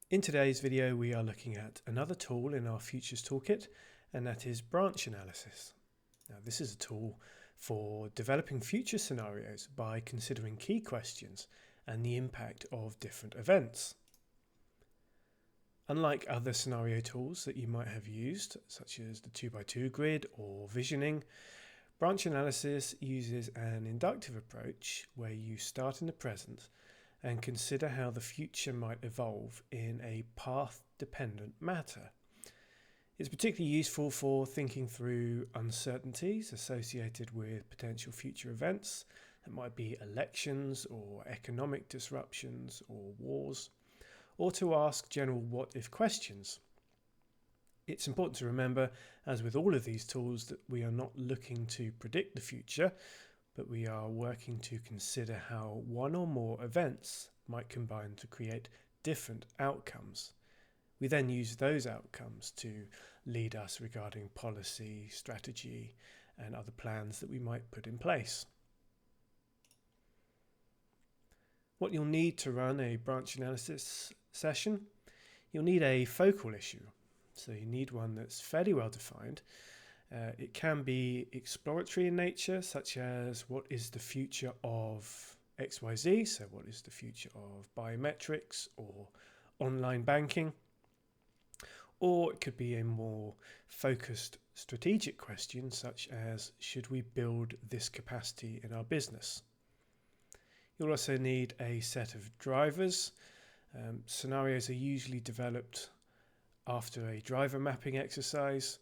In today's video, we are looking at another tool in our Futures Toolkit, and that is branch analysis. Now, this is a tool for developing future scenarios by considering key questions and the impact of different events. Unlike other scenario tools that you might have used, such as the 2x2 grid or visioning, branch analysis uses an inductive approach where you start in the present and consider how the future might evolve in a path-dependent manner. It's particularly useful for thinking through uncertainties associated with potential future events. That might be elections or economic disruptions or wars, or to ask general what-if questions. It's important to remember, as with all of these tools, that we are not looking to predict the future, but we are working to consider how one or more events might combine to create different outcomes. We then use those outcomes to lead us regarding policy, strategy, and other plans that we might put in place. What you'll need to run a branch analysis session, you'll need a focal issue. So you need one that's fairly well defined. It can be exploratory in nature, such as what is the future of XYZ, so what is the future of biometrics or online banking, or it could be a more focused strategic question, such as should we build this capacity in our business. You'll also need a set of drivers. Scenarios are usually developed after a driver mapping exercise.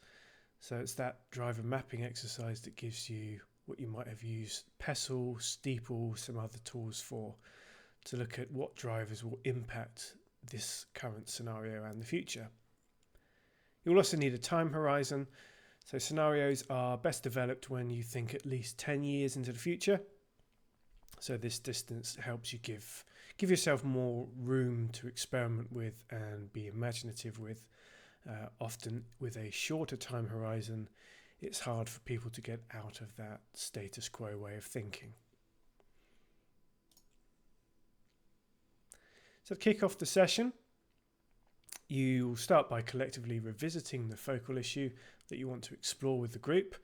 So it's that driver mapping exercise that gives you what you might have used Pestle, Steeple, some other tools for, to look at what drivers will impact this current scenario and the future. You'll also need a time horizon. So scenarios are best developed when you think at least 10 years into the future. So this distance helps you give yourself more room to experiment with and be imaginative with. Often with a shorter time horizon, it's hard for people to get out of that status quo way of thinking. So to kick off the session, you start by collectively revisiting the focal issue that you want to explore with the group,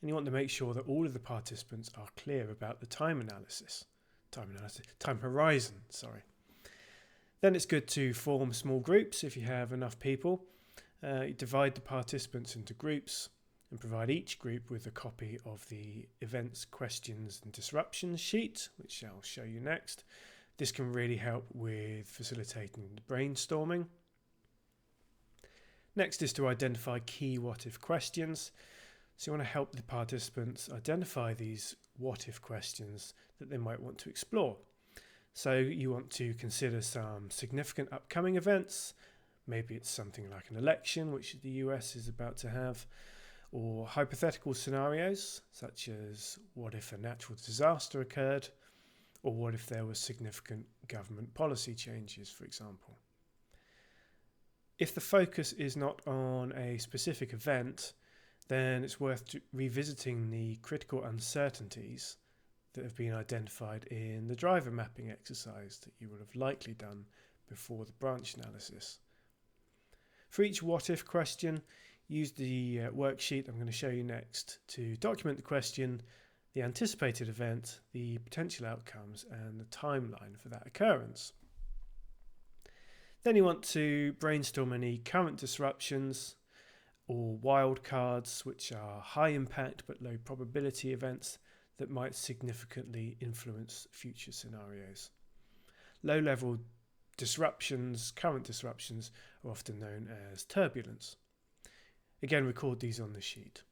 and you want to make sure that all of the participants are clear about the time horizon. Then it's good to form small groups if you have enough people. You divide the participants into groups and provide each group with a copy of the events, questions and disruptions sheet, which I'll show you next. This can really help with facilitating the brainstorming. Next is to identify key what-if questions. So you want to help the participants identify these what-if questions that they might want to explore. So you want to consider some significant upcoming events. Maybe it's something like an election, which the US is about to have, or hypothetical scenarios, such as what if a natural disaster occurred, or what if there were significant government policy changes, for example. If the focus is not on a specific event, then it's worth revisiting the critical uncertainties that have been identified in the driver mapping exercise that you would have likely done before the branch analysis. For each what-if question, use the worksheet I'm going to show you next to document the question, the anticipated event, the potential outcomes, and the timeline for that occurrence. Then you want to brainstorm any current disruptions or wildcards, which are high impact but low probability events that might significantly influence future scenarios. Low-level disruptions, current disruptions, are often known as turbulence. Again, record these on the sheet.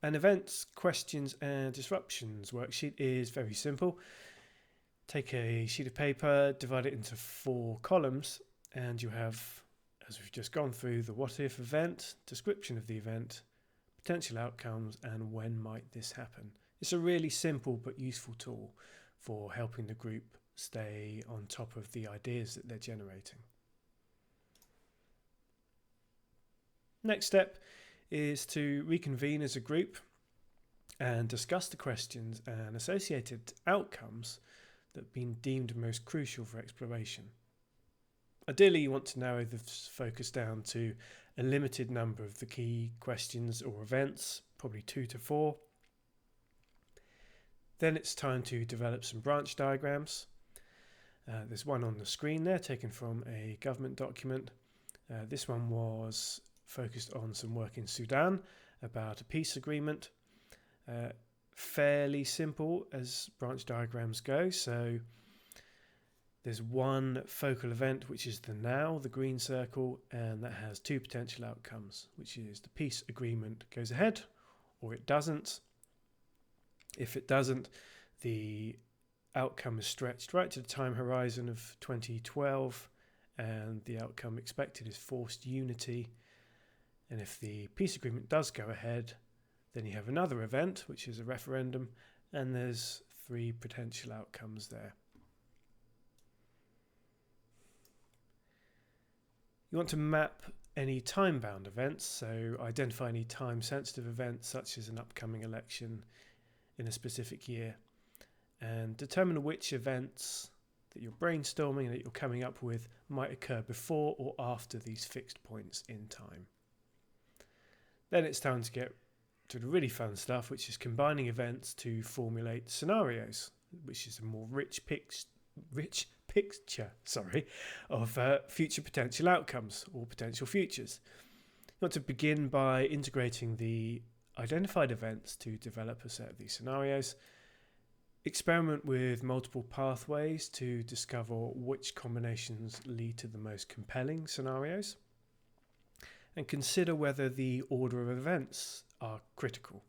An events, questions and disruptions worksheet is very simple. Take a sheet of paper, divide it into 4 columns, and you have, as we've just gone through, the what-if event, description of the event, potential outcomes, and when might this happen. It's a really simple but useful tool for helping the group stay on top of the ideas that they're generating. Next step is to reconvene as a group and discuss the questions and associated outcomes that have been deemed most crucial for exploration. Ideally, you want to narrow the focus down to a limited number of the key questions or events, probably 2 to 4. Then it's time to develop some branch diagrams. There's one on the screen there taken from a government document. This one was focused on some work in Sudan about a peace agreement. Fairly simple as branch diagrams go. So there's one focal event, which is the now, the green circle, and that has 2 potential outcomes, which is the peace agreement goes ahead or it doesn't. If it doesn't, the outcome is stretched right to the time horizon of 2012, and the outcome expected is forced unity. And if the peace agreement does go ahead, then you have another event, which is a referendum, and there's 3 potential outcomes there. You want to map any time-bound events, so identify any time-sensitive events such as an upcoming election in a specific year, and determine which events that you're brainstorming and that you're coming up with might occur before or after these fixed points in time. Then it's time to get to the really fun stuff, which is combining events to formulate scenarios, which is a more rich picture of future potential outcomes or potential futures. You want to begin by integrating the identified events to develop a set of these scenarios. Experiment with multiple pathways to discover which combinations lead to the most compelling scenarios. And consider whether the order of events are critical.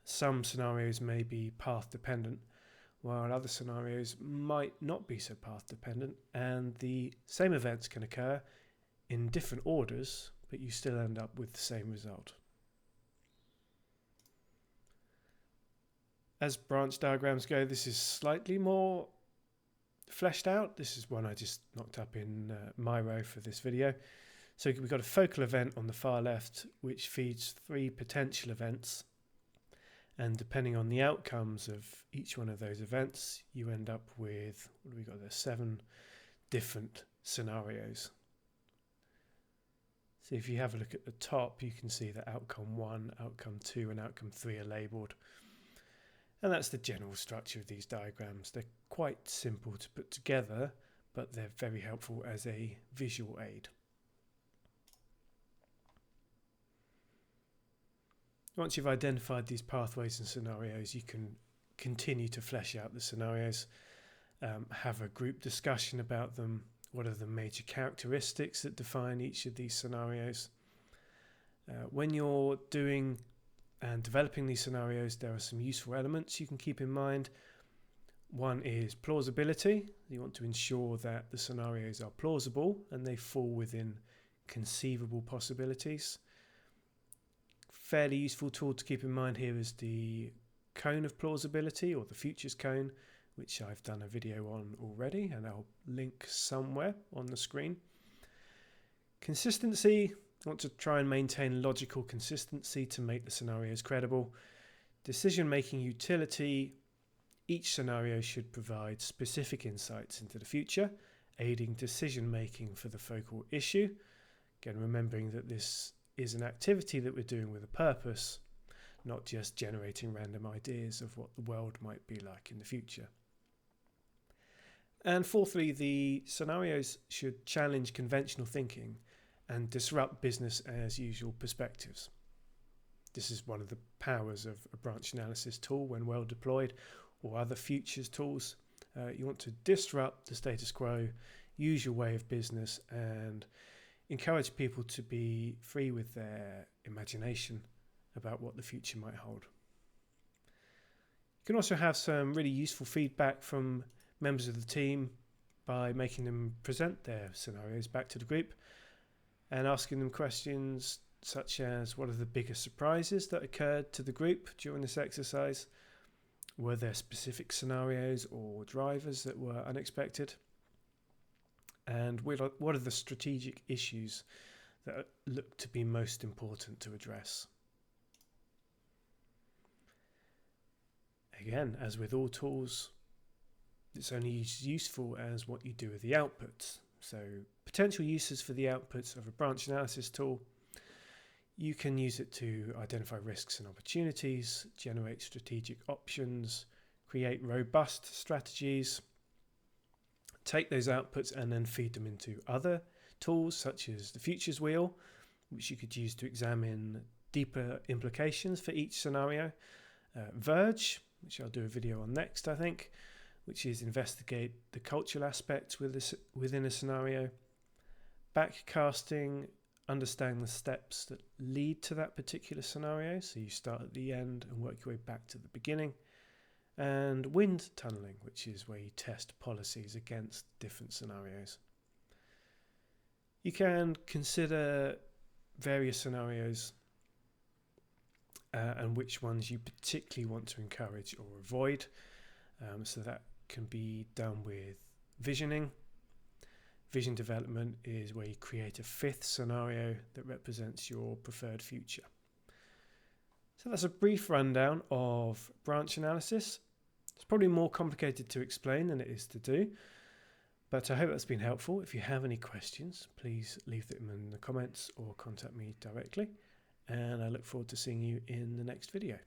Some scenarios may be path dependent, while other scenarios might not be so path dependent, and the same events can occur in different orders, but you still end up with the same result. As branch diagrams go, this is slightly more fleshed out. This is one I just knocked up in Miro for this video. So we've got a focal event on the far left, which feeds 3 potential events. And depending on the outcomes of each one of those events, you end up with, what have we got there, 7 different scenarios. So if you have a look at the top, you can see that outcome 1, outcome 2, and outcome 3 are labelled. And that's the general structure of these diagrams. They're quite simple to put together, but they're very helpful as a visual aid. Once you've identified these pathways and scenarios, you can continue to flesh out the scenarios, have a group discussion about them. What are the major characteristics that define each of these scenarios? When you're doing and developing these scenarios, there are some useful elements you can keep in mind. One is plausibility. You want to ensure that the scenarios are plausible and they fall within conceivable possibilities. Fairly useful tool to keep in mind here is the cone of plausibility, or the futures cone, which I've done a video on already and I'll link somewhere on the screen. Consistency. I want to try and maintain logical consistency to make the scenarios credible. Decision-making utility. Each scenario should provide specific insights into the future, aiding decision-making for the focal issue. Again, remembering that this is an activity that we're doing with a purpose, not just generating random ideas of what the world might be like in the future. And fourthly, the scenarios should challenge conventional thinking and disrupt business as usual perspectives. This is one of the powers of a branch analysis tool when well deployed, or other futures tools. You want to disrupt the status quo, use your way of business, and encourage people to be free with their imagination about what the future might hold. You can also have some really useful feedback from members of the team by making them present their scenarios back to the group and asking them questions such as, what are the biggest surprises that occurred to the group during this exercise? Were there specific scenarios or drivers that were unexpected? And what are the strategic issues that look to be most important to address? Again, as with all tools, It's only as useful as what you do with the outputs. So potential uses for the outputs of a branch analysis tool: you can use it to identify risks and opportunities, generate strategic options, create robust strategies, take those outputs and then feed them into other tools such as the futures wheel, which you could use to examine deeper implications for each scenario. Verge, which I'll do a video on next, I think, which is investigate the cultural aspects within a scenario. Backcasting, understand the steps that lead to that particular scenario, so you start at the end and work your way back to the beginning. And wind tunneling, which is where you test policies against different scenarios. You can consider various scenarios and which ones you particularly want to encourage or avoid. So that can be done with visioning. Vision development is where you create a fifth scenario that represents your preferred future. So that's a brief rundown of branch analysis. It's probably more complicated to explain than it is to do, but I hope that's been helpful. If you have any questions, please leave them in the comments or contact me directly, and I look forward to seeing you in the next video.